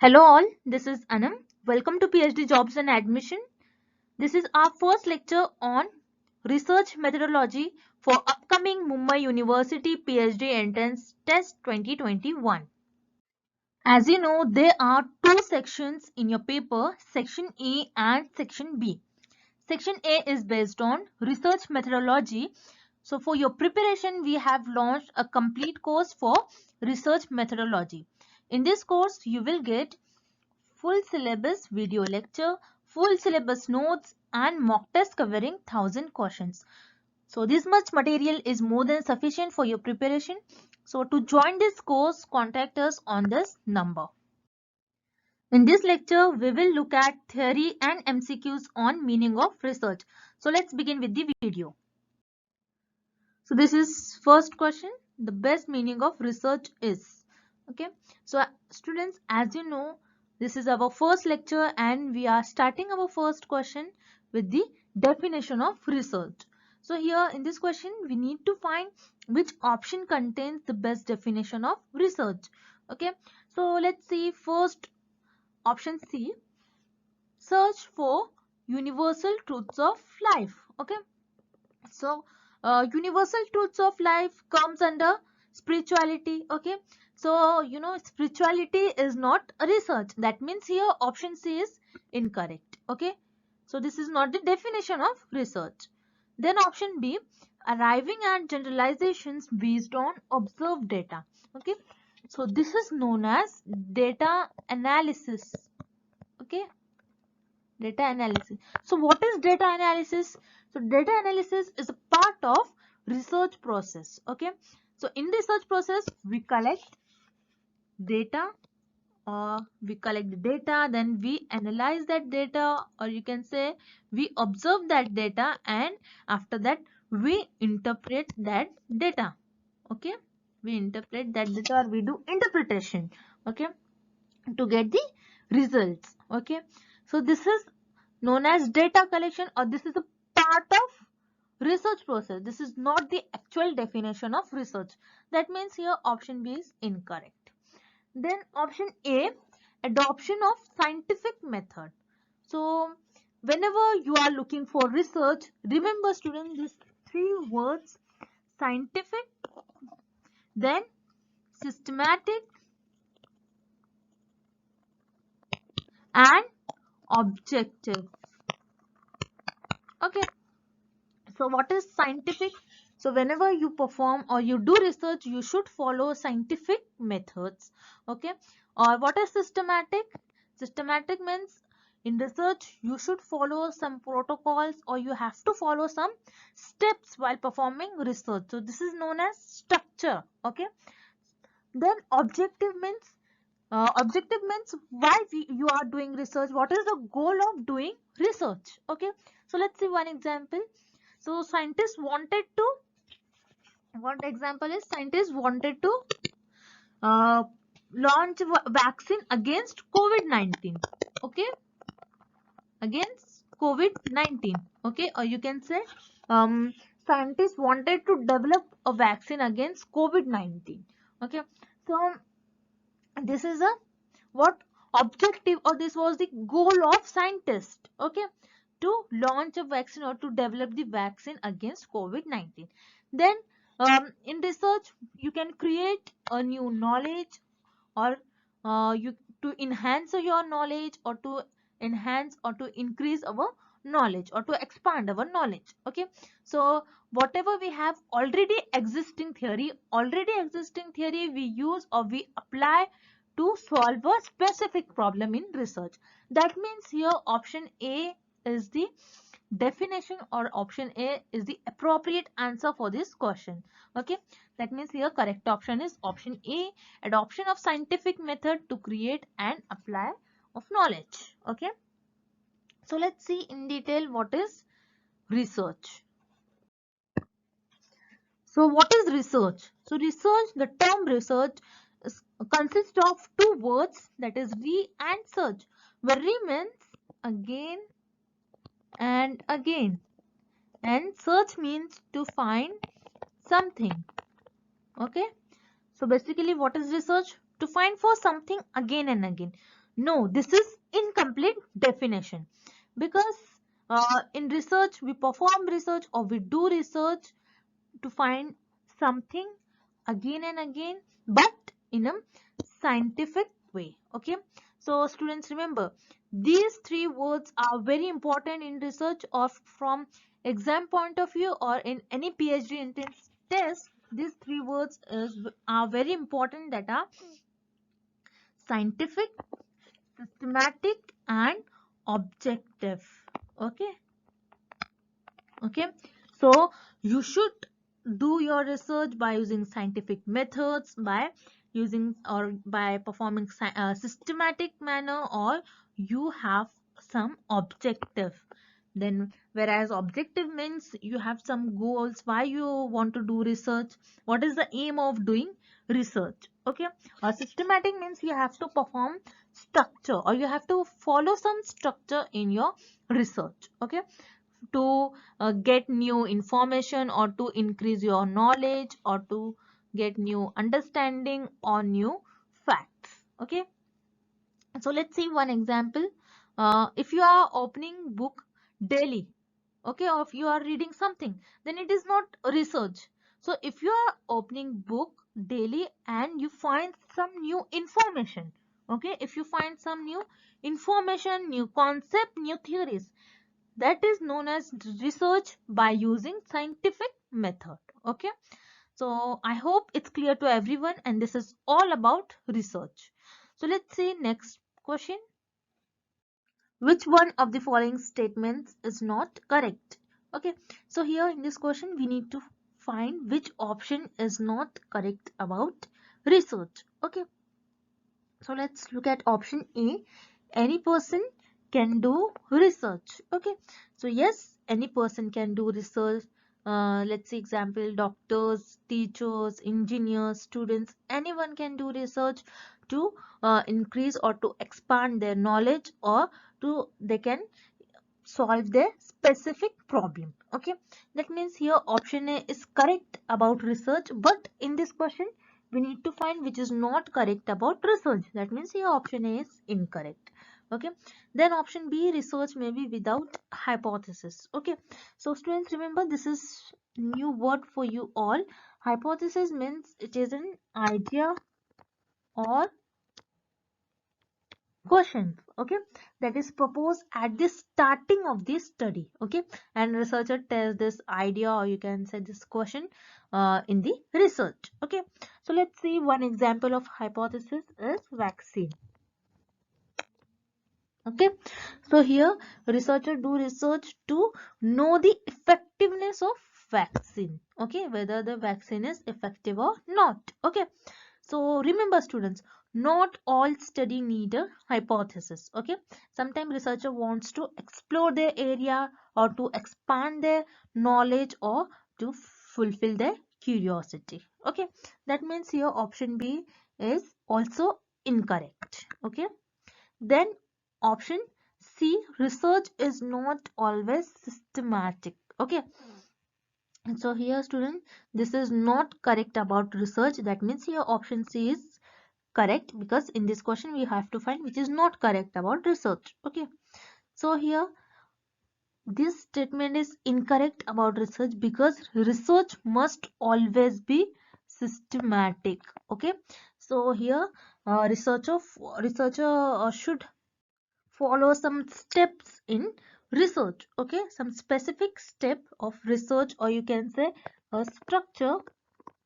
Hello all, this is Anam. Welcome to PhD Jobs and Admission. This is our first lecture on research methodology for upcoming Mumbai University PhD Entrance Test 2021. As you know, there are two sections in your paper, Section A and Section B. Section A is based on research methodology. So for your preparation, we have launched a complete course for research methodology. In this course, you will get full syllabus video lecture, full syllabus notes and mock test covering 1000 questions. So this much material is more than sufficient for your preparation. So to join this course, contact us on this number. In this lecture, we will look at theory and MCQs on meaning of research. So let's begin with the video. So this is first question. The best meaning of research is. Okay. So students, as you know, this is our first lecture and we are starting our first question with the definition of research. So here in this question, we need to find which option contains the best definition of research. Okay. So let's see first option C, search for universal truths of life. Okay. So universal truths of life comes under spirituality. Okay, so spirituality is not a research. That means here option C is incorrect. Okay, so this is not the definition of research. Then option B, arriving at generalizations based on observed data. Okay, so this is known as data analysis. Okay, data analysis. So what is data analysis? So data analysis is a part of research process. Okay, so in research process we collect data, we collect the data, then we analyze that data, or you can say we observe that data, and after that we interpret that data. Okay, we interpret that data, or we do interpretation. Okay, to get the results. Okay, so this is known as data collection, or this is a part of research process. This is not the actual definition of research. That means here option B is incorrect. Then option A, adoption of scientific method. So whenever you are looking for research, remember students these three words: scientific, then systematic and objective. Okay, so what is scientific? So whenever you perform or you do research, you should follow scientific methods. Okay, or what is systematic? Systematic means in research you should follow some protocols, or you have to follow some steps while performing research. So this is known as structure. Okay, then objective means why you are doing research, what is the goal of doing research. Okay, so let's see one example. So scientists wanted to, one example is scientists wanted to uh, launch vaccine against COVID-19. Okay, against COVID-19. Okay, or you can say scientists wanted to develop a vaccine against COVID-19. Okay, so this is a what objective, or this was the goal of scientists. Okay, to launch a vaccine or to develop the vaccine against COVID-19. Then in research you can create a new knowledge, or you to enhance your knowledge, or to enhance or to increase our knowledge, or to expand our knowledge. Okay, so whatever we have already existing theory we use or we apply to solve a specific problem in research. That means here option A is the definition, or option A is the appropriate answer for this question. Okay, that means here correct option is option A, adoption of scientific method to create and apply of knowledge. Okay, so let's see in detail what is research. So what is research? So research, the term research consists of two words, that is re and search, where re means again and again, and search means to find something. Okay, so basically what is research? To find for something again and again. No, this is incomplete definition, because in research we perform research or we do research to find something again and again, but in a scientific way. Okay, so students, remember these three words are very important in research or from exam point of view or in any PhD entrance test. These three words are very important, that are scientific, systematic and objective. Okay, okay, so you should do your research by using scientific methods, by using or by performing systematic manner, or you have some objective. Then whereas objective means you have some goals, why you want to do research, what is the aim of doing research. Okay, systematic means you have to perform structure or you have to follow some structure in your research. Okay, to get new information or to increase your knowledge or to get new understanding or new facts. Okay, so let's see one example. If you are opening book daily, okay, or if you are reading something, then it is not research. So if you are opening book daily and you find some new information, okay, if you find some new information, new concept, new theories, that is known as research by using scientific method. Okay, so I hope it's clear to everyone, and this is all about research. So let's see next question. Which one of the following statements is not correct? Okay, so here in this question we need to find which option is not correct about research. Okay, so let's look at option A. Any person can do research. Okay, so yes, any person can do research. Let's see example: doctors, teachers, engineers, students, anyone can do research to increase or to expand their knowledge, or to they can solve their specific problem. Okay, that means here option A is correct about research, but in this question we need to find which is not correct about research. That means here option A is incorrect. Okay, then option B, research may be without hypothesis. Okay, so students, remember this is new word for you all. Hypothesis means it is an idea or questions, okay, that is proposed at the starting of the study. Okay, and researcher tells this idea or you can say this question in the research. Okay, so let's see one example of hypothesis is vaccine. Okay, so here researcher do research to know the effectiveness of vaccine. Okay, whether the vaccine is effective or not. Okay, so remember students, not all study need a hypothesis. Okay, sometimes researcher wants to explore their area or to expand their knowledge or to fulfill their curiosity. Okay, that means here option B is also incorrect. Okay, then option C, research is not always systematic. Okay, and so here student, this is not correct about research. That means here option C is correct, because in this question we have to find which is not correct about research. Okay, so here this statement is incorrect about research because research must always be systematic. Okay, so here researcher should follow some steps in research. Okay, some specific step of research, or you can say a structure.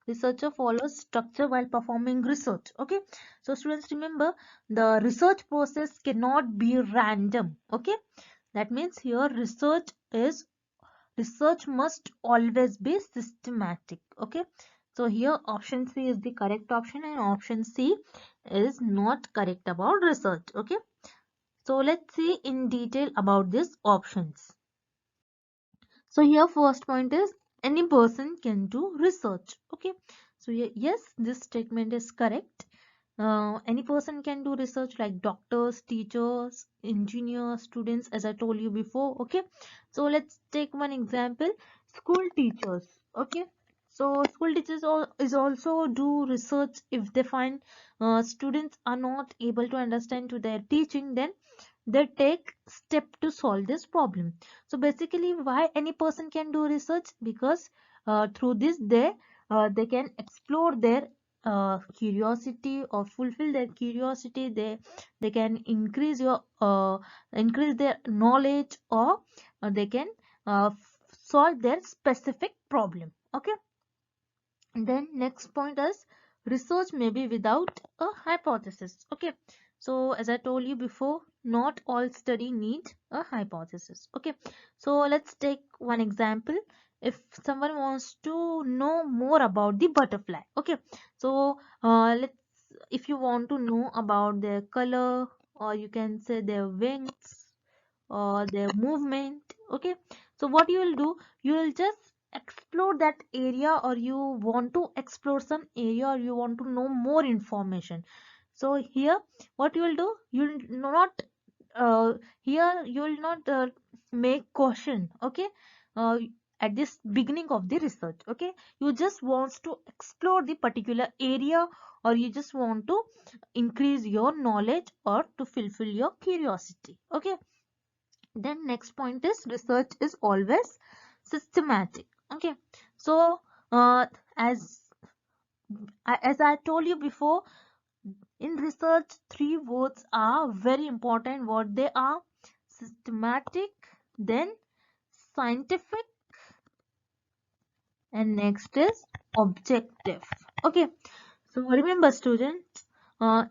Researcher follows structure while performing research. Okay, so students, remember the research process cannot be random. Okay, that means here research must always be systematic. Okay, so here option C is the correct option and option C is not correct about research. Okay, so let's see in detail about these options. So here first point is any person can do research. Okay, so yes, this statement is correct. Any person can do research, like doctors, teachers, engineers, students, as I told you before. Okay, so let's take one example: school teachers. Okay, So school teachers is also do research if they find students are not able to understand to their teaching, then they take step to solve this problem. So basically, why any person can do research? Because through this they can explore their curiosity or fulfill their curiosity. They can increase their knowledge, or they can solve their specific problem. Okay. And then next point is research may be without a hypothesis. Okay. So as I told you before, not all study need a hypothesis. Okay. So let's take one example. If someone wants to know more about the butterfly. Okay. So let's if you want to know about their color, or you can say their wings or their movement. Okay. So what you will do, you will just explore that area, or you want to explore some area, or you want to know more information. So here what you will do, you will not here you will not make caution. Okay. uh, at this beginning of the research. Okay. You just want to explore the particular area, or you just want to increase your knowledge or to fulfill your curiosity. Okay. Then next point is research is always systematic. Okay. So uh, as as I told you before, in research three words are very important. What they are: systematic, then scientific, and next is objective. Okay. So remember students,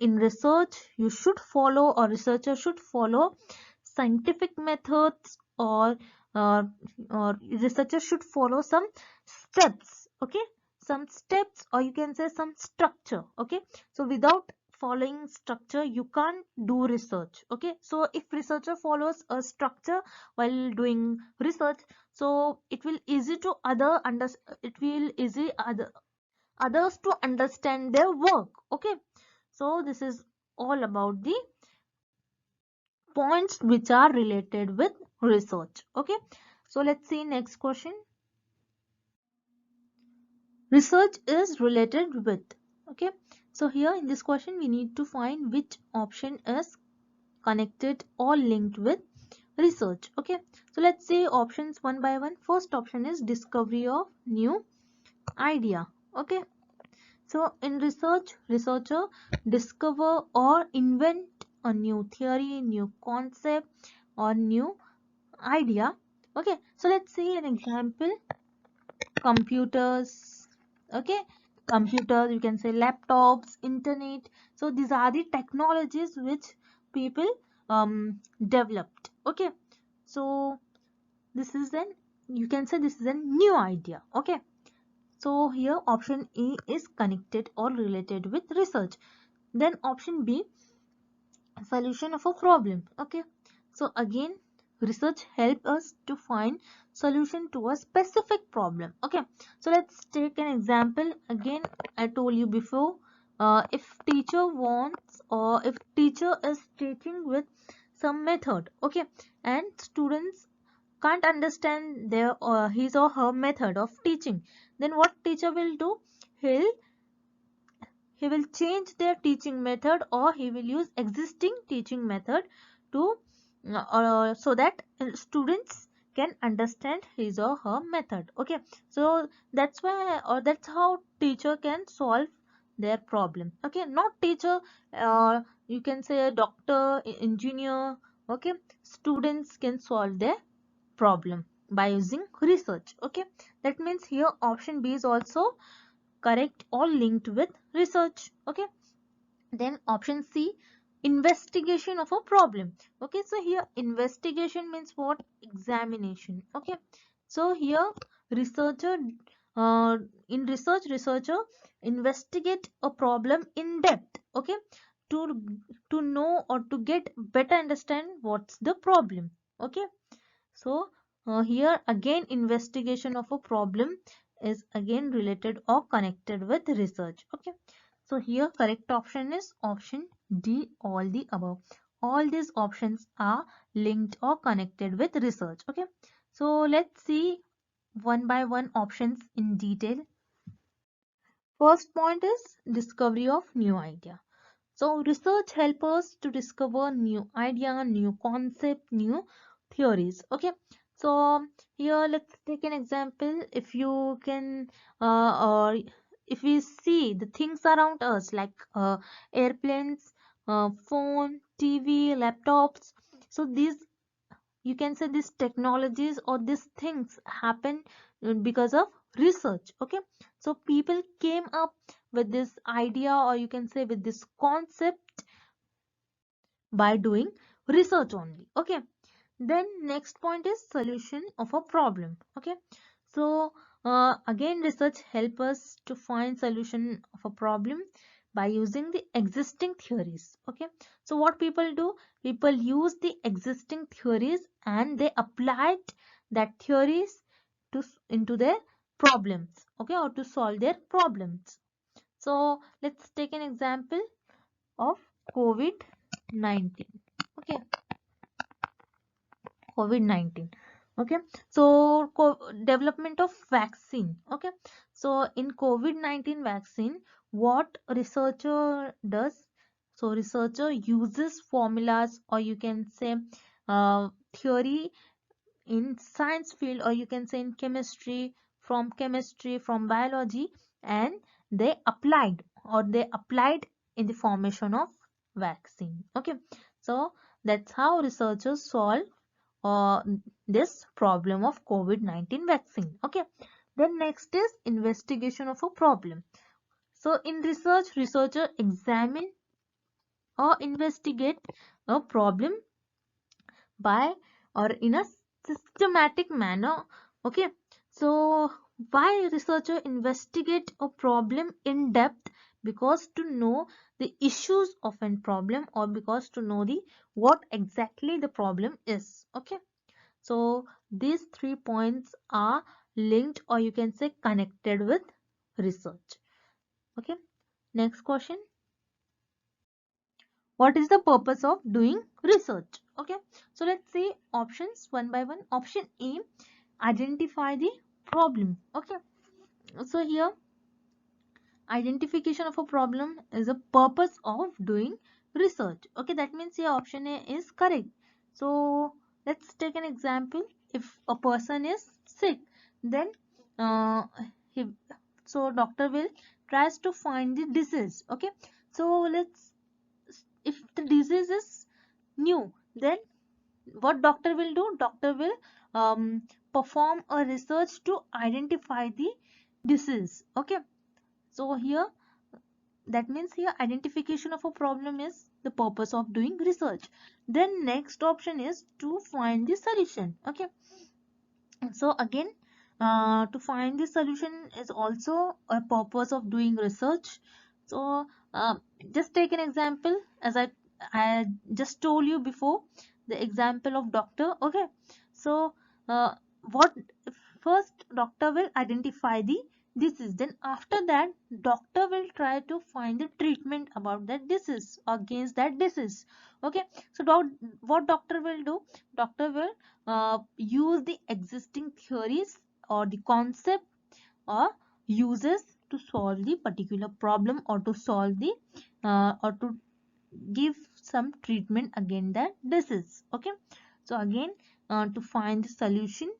in research you should follow, or researcher should follow scientific methods, uh, or researcher should follow some steps. Okay. Some steps, or you can say some structure. Okay. So without following structure you can't do research. Okay. So if researcher follows a structure while doing research, so it will easy to it will easy others to understand their work. Okay. So this is all about the points which are related with research. Okay. So let's see next question. Research is related with. Okay. So here in this question we need to find which option is connected or linked with research. Okay. So let's see options one by one. First option is discovery of new idea. Okay. So in research, researcher discover or invent a new theory, new concept, or new idea. Okay, so let's see an example. Computers. Okay, computers, you can say laptops, internet. So these are the technologies which people developed. Okay, so this is an, you can say this is a new idea. Okay. So here option A is connected or related with research. Then option B, solution of a problem. Okay. So again, research help us to find solution to a specific problem. Okay. So let's take an example. Again, I told you before, if teacher wants, or if teacher is teaching with some method. Okay. And students can't understand their his or her method of teaching, then what teacher will do, he'll he will change their teaching method, or he will use existing teaching method to so that students can understand his or her method. Okay. So that's why, or that's how teacher can solve their problem. Okay. Not teacher, you can say a doctor, engineer. Okay. Students can solve their problem by using research. Okay. That means here option B is also correct or linked with research. Okay. Then option C, investigation of a problem. Okay. So here investigation means what? Examination. Okay. So here researcher, uh, in research, researcher investigate a problem in depth. Okay. to to know or to get better understand what's the problem. Okay. So here again investigation of a problem is again related or connected with research. Okay. So here correct option is option D, all the above. All these options are linked or connected with research. Okay. So let's see one by one options in detail. First point is discovery of new idea. So research helps us to discover new idea, new concept, new theories. Okay. So here let's take an example. If you can, or if we see the things around us like airplanes, phone, TV, laptops. So these, you can say, these technologies or these things happen because of research. Okay. So people came up with this idea, or you can say with this concept, by doing research only. Okay. Then next point is solution of a problem. Okay. So again, research help us to find solution of a problem by using the existing theories. Okay. So what people do, people use the existing theories and they applied that theories to into their problems. Okay, or to solve their problems. So let's take an example of COVID-19. Okay, COVID-19. Okay, so development of vaccine. Okay, so in COVID-19 vaccine, what researcher does? So researcher uses formulas, or you can say theory in science field, or you can say in chemistry, from biology, and they applied in the formation of vaccine. Okay, so that's how researchers solve uh, this problem of COVID-19 vaccine. Okay, then next is investigation of a problem. So in research, researcher examine or investigate a problem by or in a systematic manner. Okay, so why researcher investigate a problem in depth? Because to know the issues of a problem, or because to know the what exactly the problem is. Okay, so these 3 points are linked, or you can say connected with research. Okay, next question. What is the purpose of doing research? Okay, so let's see options one by one. Option A, identify the problem. Okay, so here identification of a problem is a purpose of doing research. Okay, that means here option A is correct. So let's take an example. If a person is sick, then uh, he, so doctor will tries to find the disease. Okay, so let's, if the disease is new, then what doctor will do? Doctor will perform a research to identify the disease. Okay, so here that means here identification of a problem is the purpose of doing research. Then next option is to find the solution. Okay, so again, to find the solution is also a purpose of doing research. So uh, just take an example, as I just told you before, the example of doctor. Okay, so uh, what first doctor will identify the disease, then after that doctor will try to find the treatment about that disease, against that disease. Okay, so what doctor will do? Doctor will use the existing theories or the concept or uses to solve the particular problem, or to solve the or to give some treatment against that disease. Okay, so again, to find the solution,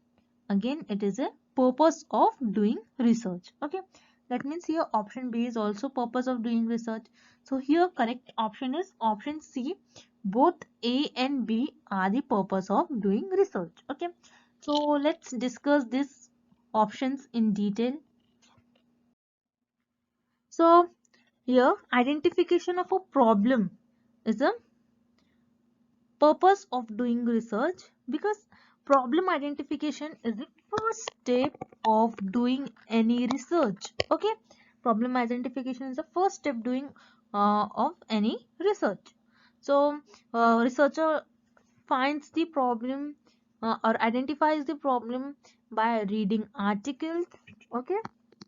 again it is a purpose of doing research. Okay, that means here option B is also purpose of doing research. So here correct option is option C. Both A and B are the purpose of doing research. Okay, so let's discuss these options in detail. So here identification of a problem is a purpose of doing research, because problem identification is the first step of doing any research. Okay, problem identification is the first step doing of any research. So researcher finds the problem or identifies the problem by reading articles. Okay,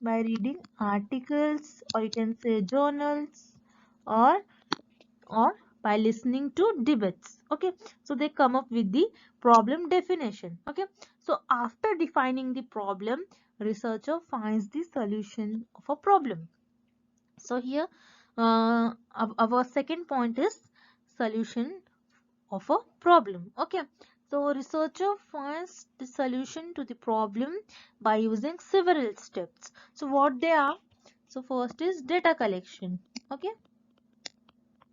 by reading articles, or you can say journals, or or by listening to debates. Okay, so they come up with the problem definition. Okay, so after defining the problem, researcher finds the solution of a problem. So here our second point is solution of a problem. Okay, so researcher finds the solution to the problem by using several steps. So what they are? So first is data collection. Okay,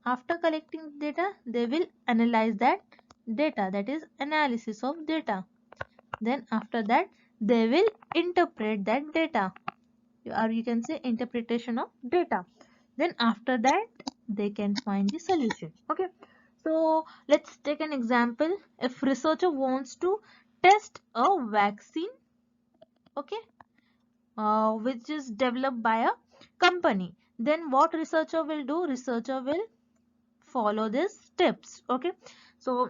after collecting data, they will analyze that data, that is analysis of data. Then after that, they will interpret that data, or you can say interpretation of data. Then after that, they can find the solution. Okay, so let's take an example. If researcher wants to test a vaccine, okay, which is developed by a company, then what researcher will do? Researcher will follow these steps. Okay, so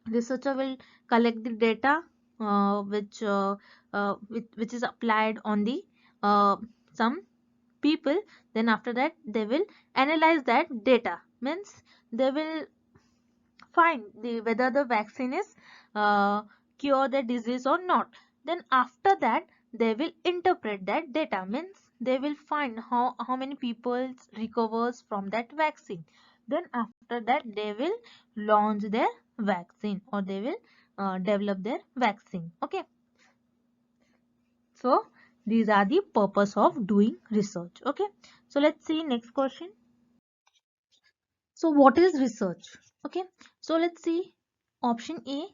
researcher will collect the data which is applied on the some people. Then after that, they will analyze that data, means they will find whether the vaccine is cure the disease or not. Then after that, they will interpret that data, means they will find how many people recovers from that vaccine. Then after that, they will launch their vaccine, or they will develop their vaccine. Okay, so these are the purpose of doing research. Okay, so let's see next question. So what is research? Okay, so let's see option A,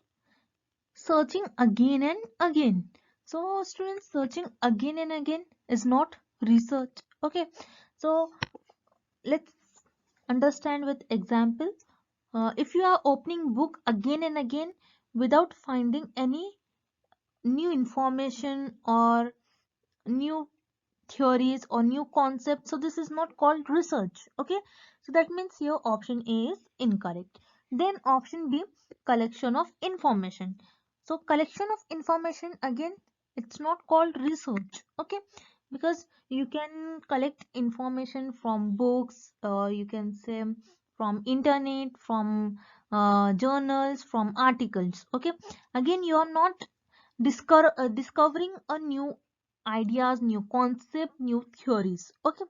searching again and again. So students, searching again and again is not research. Okay, so let's understand with example. If you are opening book again and again without finding any new information or new theories or new concepts, so this is not called research. Okay, so that means your option A is incorrect. Then option B, collection of information. So collection of information, again, it's not called research. Okay, because you can collect information from books, you can say from internet, from journals, from articles. Okay, again, you are not discovering a new ideas, new concept, new theories. Okay,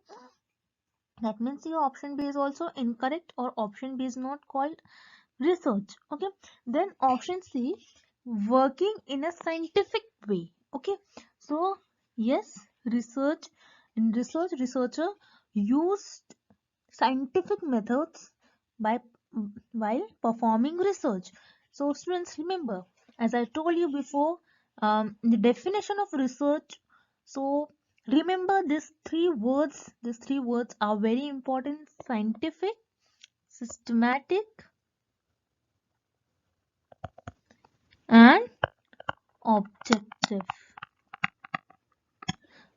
that means your option B is also incorrect, or option B is not called research. Okay, then option C, working in a scientific way. Okay, so yes, research, in research, researcher used scientific methods by while performing research. So students, remember, as I told you before, the definition of research. So remember these three words are very important: scientific, systematic, and objective.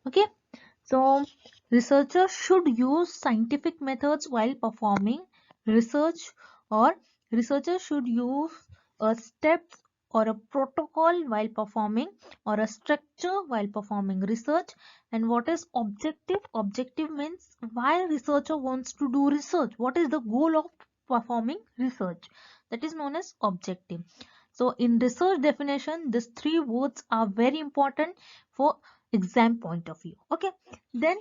Okay, so researchers should use scientific methods while performing research, or researchers should use a steps or a protocol while performing, or a structure while performing research. And what is objective? Objective means why researcher wants to do research. What is the goal of performing research? That is known as objective. So in research definition, these three words are very important for exam point of view. Okay, then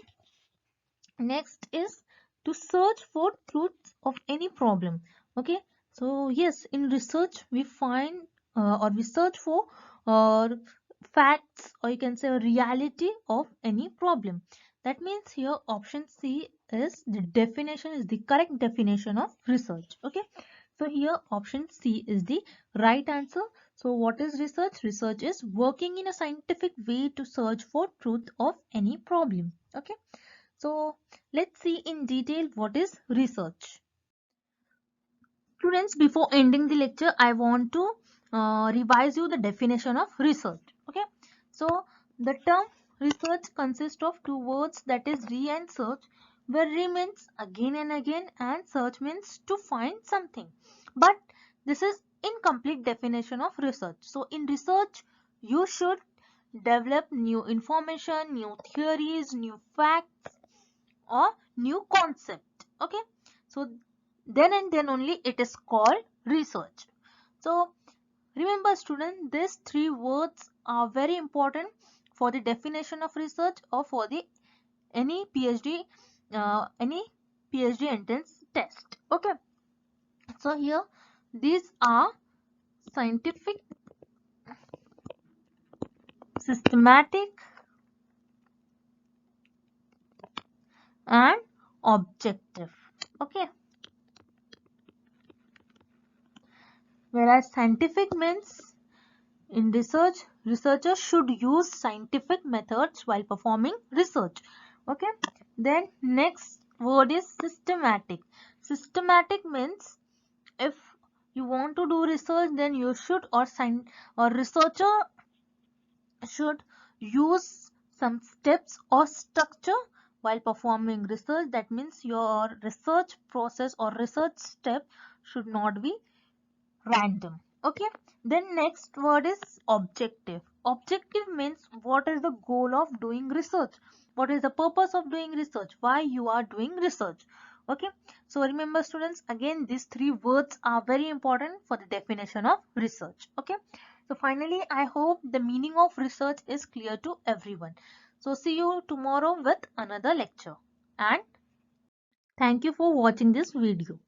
next is to search for truth of any problem. Okay, so yes, in research we find or we search for uh, facts, or you can say reality of any problem. That means here option C is the definition, is the correct definition of research. Okay, so here option C is the right answer. So what is research? Research is working in a scientific way to search for truth of any problem. Okay, so let's see in detail what is research. Students, before ending the lecture, I want to revise you the definition of research. Okay, so the term research consists of two words, that is re and search, where re means again and again and search means to find something. But this is incomplete definition of research. So in research, you should develop new information, new theories, new facts, or new concept. Okay, so then and then only it is called research. So remember student, these three words are very important for the definition of research, or for the any PhD any PhD entrance test. Okay, so here these are scientific, systematic and objective. Okay, whereas scientific means in research, researchers should use scientific methods while performing research. Okay, then next word is systematic. Systematic means if you want to do research, then you should, or researcher should use some steps or structure while performing research. That means your research process or research step should not be random. Okay, then next word is objective. Objective means what is the goal of doing research, what is the purpose of doing research, why you are doing research. Okay, so remember students, again these three words are very important for the definition of research. Okay, so finally I hope the meaning of research is clear to everyone. So see you tomorrow with another lecture, and thank you for watching this video.